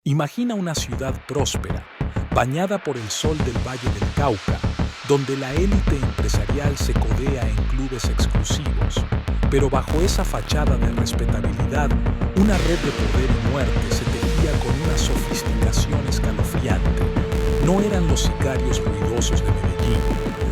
Imagina una ciudad próspera, bañada por el sol del Valle del Cauca, donde la élite empresarial se codea en clubes exclusivos. Pero bajo esa fachada de respetabilidad, una red de poder y muerte se tejía con una sofisticación escalofriante. No eran los sicarios ruidosos de Medellín,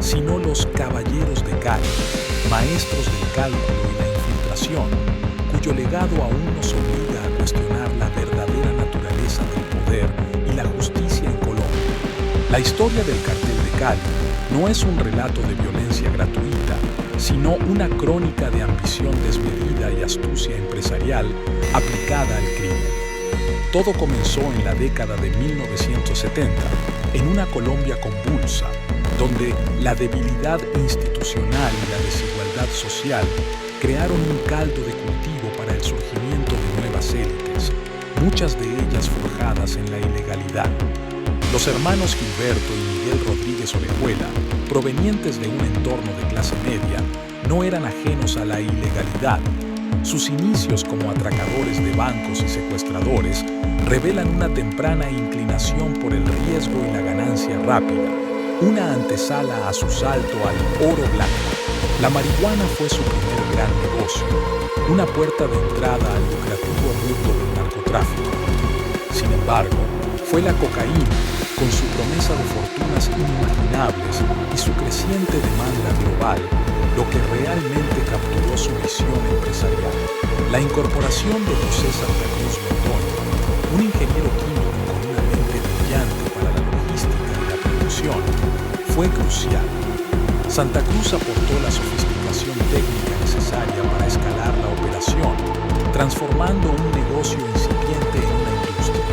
sino los caballeros de Cali, maestros del cálculo y la infiltración, cuyo legado aún nos obliga a cuestionar la verdadera naturaleza del poder y la justicia en Colombia. La historia del Cartel de Cali no es un relato de violencia gratuita, sino una crónica de ambición desmedida y astucia empresarial aplicada al crimen. Todo comenzó en la década de 1970, en una Colombia convulsa, donde la debilidad institucional y la desigualdad social crearon un caldo de cultivo para el surgimiento de nuevas élites, muchas de ellas forjadas en la ilegalidad. Los hermanos Gilberto y Miguel Rodríguez Orejuela, provenientes de un entorno de clase media, no eran ajenos a la ilegalidad. Sus inicios como atracadores de bancos y secuestradores revelan una temprana inclinación por el riesgo y la ganancia rápida, una antesala a su salto al oro blanco. La marihuana fue su primer gran negocio, una puerta de entrada al lucrativo mundo del narcotráfico. Sin embargo, fue la cocaína, con su promesa de fortunas inimaginables y su creciente demanda global, lo que realmente capturó su visión empresarial. La incorporación de José Santa Cruz Londoño, un ingeniero químico con una mente brillante para la logística y la producción, fue crucial. Santa Cruz aportó la sofisticación técnica necesaria para escalar la operación, transformando un negocio incipiente en una industria.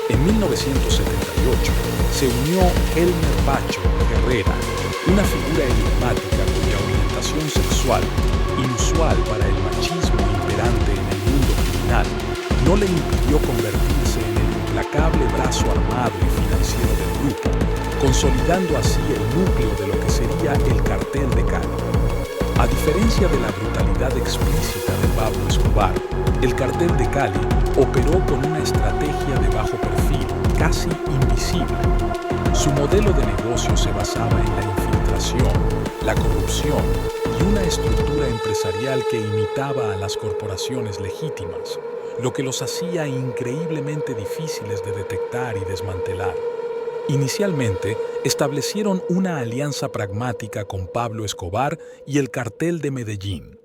En 1978 se unió Helmer Pacho Herrera, una figura enigmática cuya orientación sexual, inusual para el machismo imperante en el mundo criminal, no le impidió convertirse en el implacable brazo armado y financiero del grupo, consolidando así el núcleo de lo que sería el Cartel de Cali. A diferencia de la brutalidad explícita de Pablo Escobar, el Cartel de Cali operó con una estrategia de bajo perfil, casi invisible. Su modelo de negocio se basaba en la infiltración, la corrupción y una estructura empresarial que imitaba a las corporaciones legítimas, lo que los hacía increíblemente difíciles de detectar y desmantelar. Inicialmente, establecieron una alianza pragmática con Pablo Escobar y el Cartel de Medellín.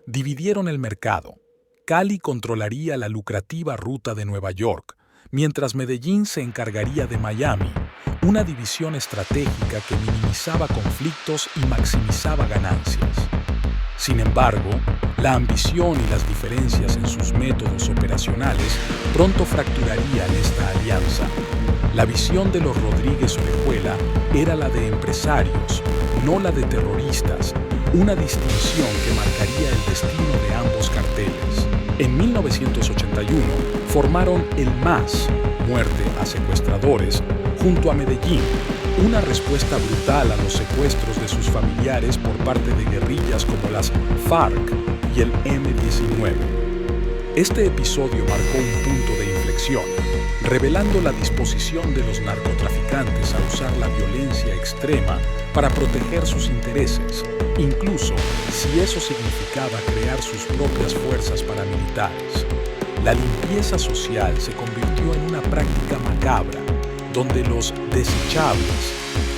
Dividieron el mercado. Cali controlaría la lucrativa ruta de Nueva York, mientras Medellín se encargaría de Miami, una división estratégica que minimizaba conflictos y maximizaba ganancias. Sin embargo, la ambición y las diferencias en sus métodos operacionales pronto fracturarían esta alianza. La visión de los Rodríguez Orejuela era la de empresarios, no la de terroristas, una distinción que marcaría el destino de ambos carteles. En 1981 formaron el MAS, Muerte a Secuestradores, junto a Medellín, una respuesta brutal a los secuestros de sus familiares por parte de guerrillas como las FARC y el M-19. Este episodio marcó un punto de inflexión, revelando la disposición de los narcotraficantes a usar la violencia extrema para proteger sus intereses, incluso si eso significaba crear sus propias fuerzas paramilitares. La limpieza social se convirtió en una práctica macabra, donde los desechables,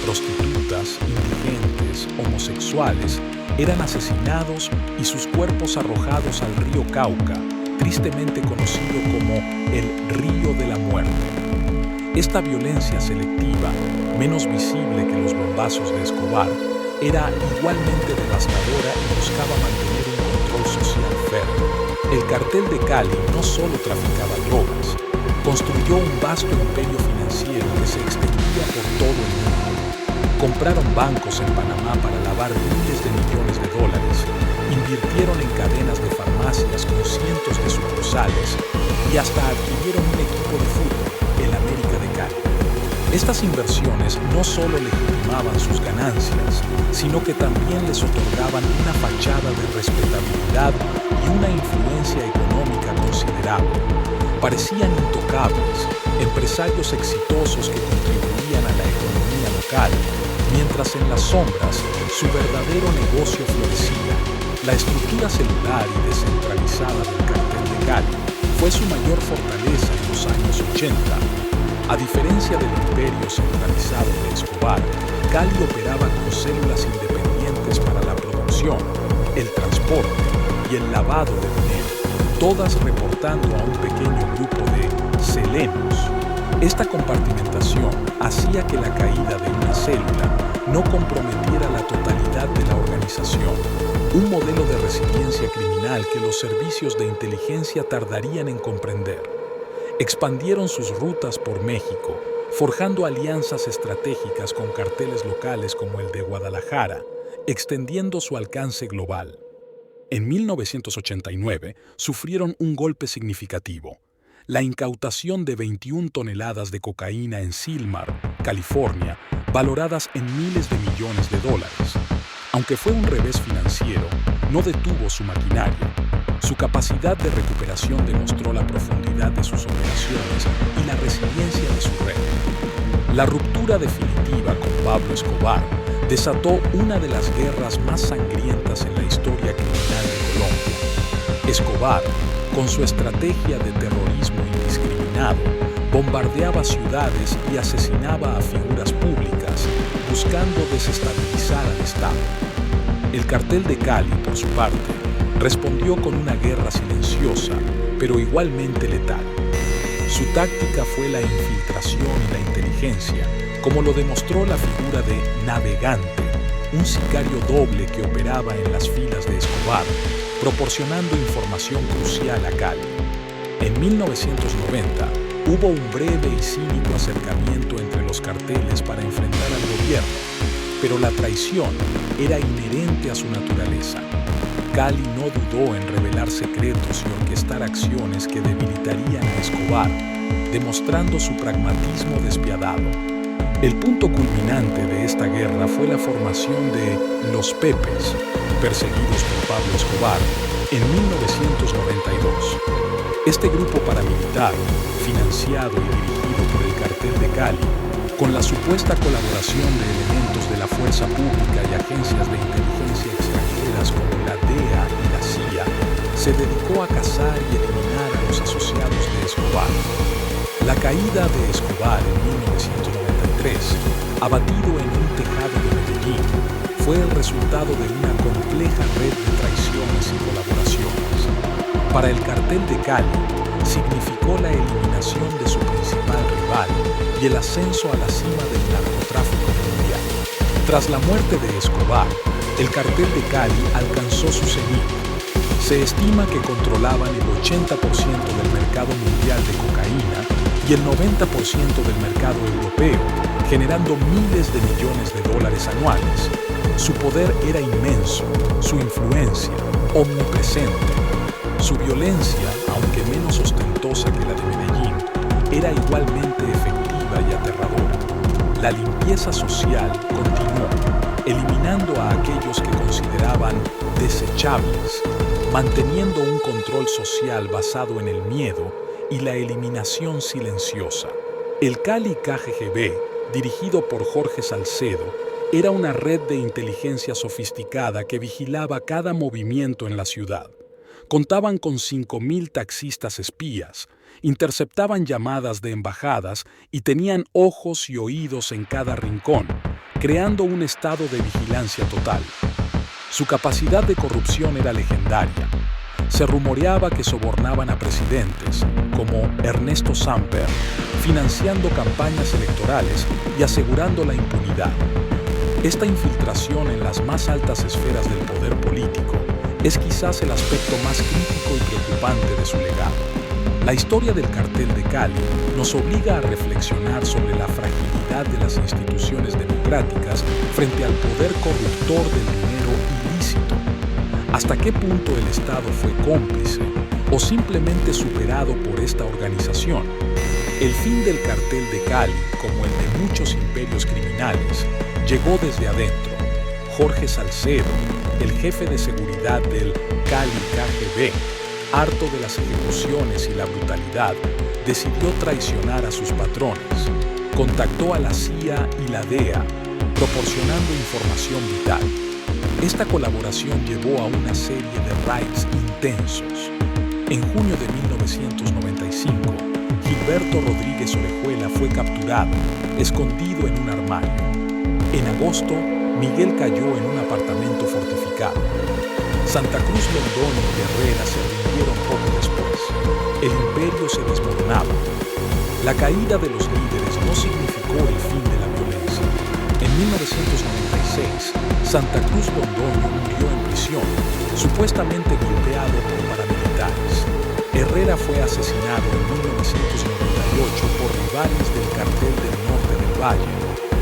prostitutas, indigentes, homosexuales, eran asesinados y sus cuerpos arrojados al río Cauca, tristemente conocido como el Río de la Muerte. Esta violencia selectiva, menos visible que los bombazos de Escobar, era igualmente devastadora y buscaba mantener un control social férreo. El Cartel de Cali no solo traficaba drogas, construyó un vasto imperio financiero que se extendía por todo el mundo. Compraron bancos en Panamá para lavar miles de millones de dólares, invirtieron en cadenas de farmacias con cientos de sucursales y hasta adquirieron un equipo de fútbol, el América de Cali. Estas inversiones no solo legitimaban sus ganancias, sino que también les otorgaban una fachada de respetabilidad y una influencia económica considerable. Parecían intocables, empresarios exitosos que contribuían a la economía local, mientras en las sombras su verdadero negocio florecía. La estructura celular y descentralizada del cartel de Cali fue su mayor fortaleza en los años 80. A diferencia del imperio centralizado de Escobar, Cali operaba con células independientes para la producción, el transporte y el lavado de dinero, todas reportando a un pequeño grupo de selenos. Esta compartimentación hacía que la caída de una célula no comprometiera la totalidad de la organización, un modelo de resiliencia criminal que los servicios de inteligencia tardarían en comprender. Expandieron sus rutas por México, forjando alianzas estratégicas con carteles locales como el de Guadalajara, extendiendo su alcance global. En 1989 sufrieron un golpe significativo: la incautación de 21 toneladas de cocaína en Sylmar, California, valoradas en miles de millones de dólares. Aunque fue un revés financiero, no detuvo su maquinaria. Su capacidad de recuperación demostró la profundidad de sus operaciones y la resiliencia de su red. La ruptura definitiva con Pablo Escobar desató una de las guerras más sangrientas en la historia criminal de Colombia. Escobar, con su estrategia de terrorismo indiscriminado, bombardeaba ciudades y asesinaba a figuras públicas, buscando desestabilizar al Estado. El cartel de Cali, por su parte, respondió con una guerra silenciosa, pero igualmente letal. Su táctica fue la infiltración y la inteligencia, como lo demostró la figura de Navegante, un sicario doble que operaba en las filas de Escobar, proporcionando información crucial a Cali. En 1990, hubo un breve y cínico acercamiento entre los carteles para enfrentar al gobierno, pero la traición era inherente a su naturaleza. Cali no dudó en revelar secretos y orquestar acciones que debilitarían a Escobar, demostrando su pragmatismo despiadado. El punto culminante de esta guerra fue la formación de Los Pepes, perseguidos por Pablo Escobar, en 1992. Este grupo paramilitar, financiado y dirigido por el cartel de Cali, con la supuesta colaboración de elementos de la fuerza pública y agencias de inteligencia extranjeras como la DEA y la CIA, se dedicó a cazar y eliminar a los asociados de Escobar. La caída de Escobar en 1993, abatido en un tejado de Medellín, fue el resultado de una compleja red de traiciones y colaboraciones. Para el cartel de Cali, significó la eliminación de su principal rival y el ascenso a la cima del narcotráfico mundial. Tras la muerte de Escobar, el cartel de Cali alcanzó su cenit. Se estima que controlaban el 80% del mercado mundial de cocaína y el 90% del mercado europeo, generando miles de millones de dólares anuales. Su poder era inmenso, su influencia omnipresente. Su violencia, aunque menos ostentosa que la de Medellín, era igualmente efectiva y aterradora. La limpieza social continuó, eliminando a aquellos que consideraban desechables, manteniendo un control social basado en el miedo y la eliminación silenciosa. El Cali KGB, dirigido por Jorge Salcedo, era una red de inteligencia sofisticada que vigilaba cada movimiento en la ciudad. Contaban con 5.000 taxistas espías, interceptaban llamadas de embajadas y tenían ojos y oídos en cada rincón, creando un estado de vigilancia total. Su capacidad de corrupción era legendaria. Se rumoreaba que sobornaban a presidentes, como Ernesto Samper, financiando campañas electorales y asegurando la impunidad. Esta infiltración en las más altas esferas del poder político es quizás el aspecto más crítico y preocupante de su legado. La historia del cartel de Cali nos obliga a reflexionar sobre la fragilidad de las instituciones democráticas frente al poder corruptor del dinero ilícito. ¿Hasta qué punto el Estado fue cómplice o simplemente superado por esta organización? El fin del cartel de Cali, como el de muchos imperios criminales, llegó desde adentro. Jorge Salcedo, el jefe de seguridad del Cali KGB, harto de las ejecuciones y la brutalidad, decidió traicionar a sus patrones. Contactó a la CIA y la DEA, proporcionando información vital. Esta colaboración llevó a una serie de raids intensos. En junio de 1995, Gilberto Rodríguez Orejuela fue capturado, escondido en un armario. En agosto, Miguel cayó en un apartamento fortificado. Santa Cruz, Londoño y Herrera se rindieron poco después. El imperio se desmoronaba. La caída de los líderes no significó el fin de la violencia. En 1996, Santa Cruz Londoño murió en prisión, supuestamente golpeado por paramilitares. Herrera fue asesinado en 1998 por rivales del Cartel del Norte del Valle,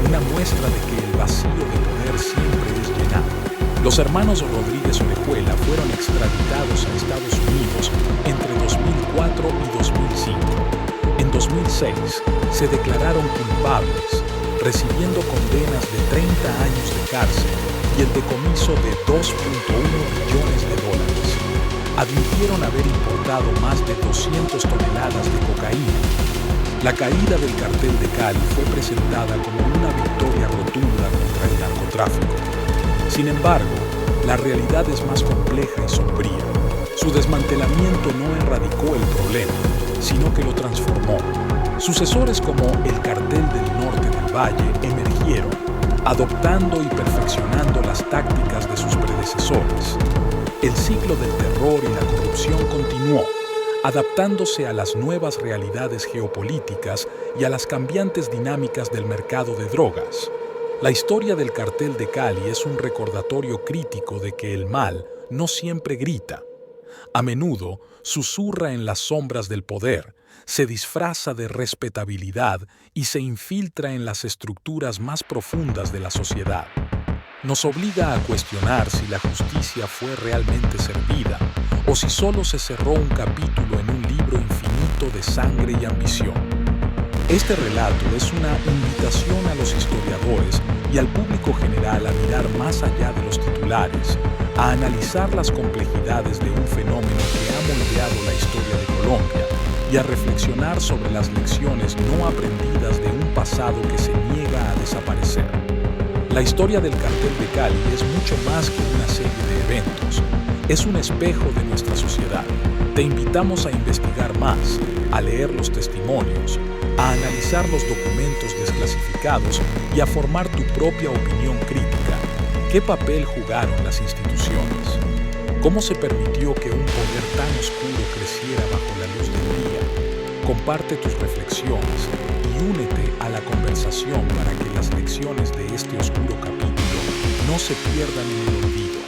una muestra de que el vacío de poder siempre es llenado. Los hermanos Rodríguez Orejuela fueron extraditados a Estados Unidos entre 2004 y 2005. En 2006 se declararon culpables, recibiendo condenas de 30 años de cárcel y el decomiso de $2.1 billones. Admitieron haber importado más de 200 toneladas de cocaína. La caída del Cartel de Cali fue presentada como una victoria rotunda contra el narcotráfico. Sin embargo, la realidad es más compleja y sombría. Su desmantelamiento no erradicó el problema, sino que lo transformó. Sucesores como el Cartel del Norte del Valle emergieron, adoptando y perfeccionando las tácticas de sus predecesores. El ciclo del terror y la corrupción continuó, adaptándose a las nuevas realidades geopolíticas y a las cambiantes dinámicas del mercado de drogas. La historia del Cartel de Cali es un recordatorio crítico de que el mal no siempre grita. A menudo susurra en las sombras del poder, se disfraza de respetabilidad y se infiltra en las estructuras más profundas de la sociedad. Nos obliga a cuestionar si la justicia fue realmente servida o si solo se cerró un capítulo en un libro infinito de sangre y ambición. Este relato es una invitación a los historiadores y al público general a mirar más allá de los titulares, a analizar las complejidades de un fenómeno que ha moldeado la historia de Colombia y a reflexionar sobre las lecciones no aprendidas de un pasado que se niega a desaparecer. La historia del Cartel de Cali es mucho más que una serie de eventos. Es un espejo de nuestra sociedad. Te invitamos a investigar más, a leer los testimonios, a analizar los documentos desclasificados y a formar tu propia opinión crítica. ¿Qué papel jugaron las instituciones? ¿Cómo se permitió que un poder tan oscuro creciera bajo la luz del día? Comparte tus reflexiones y únete a la conversación para que las lecciones de este oscuro capítulo no se pierdan en el olvido.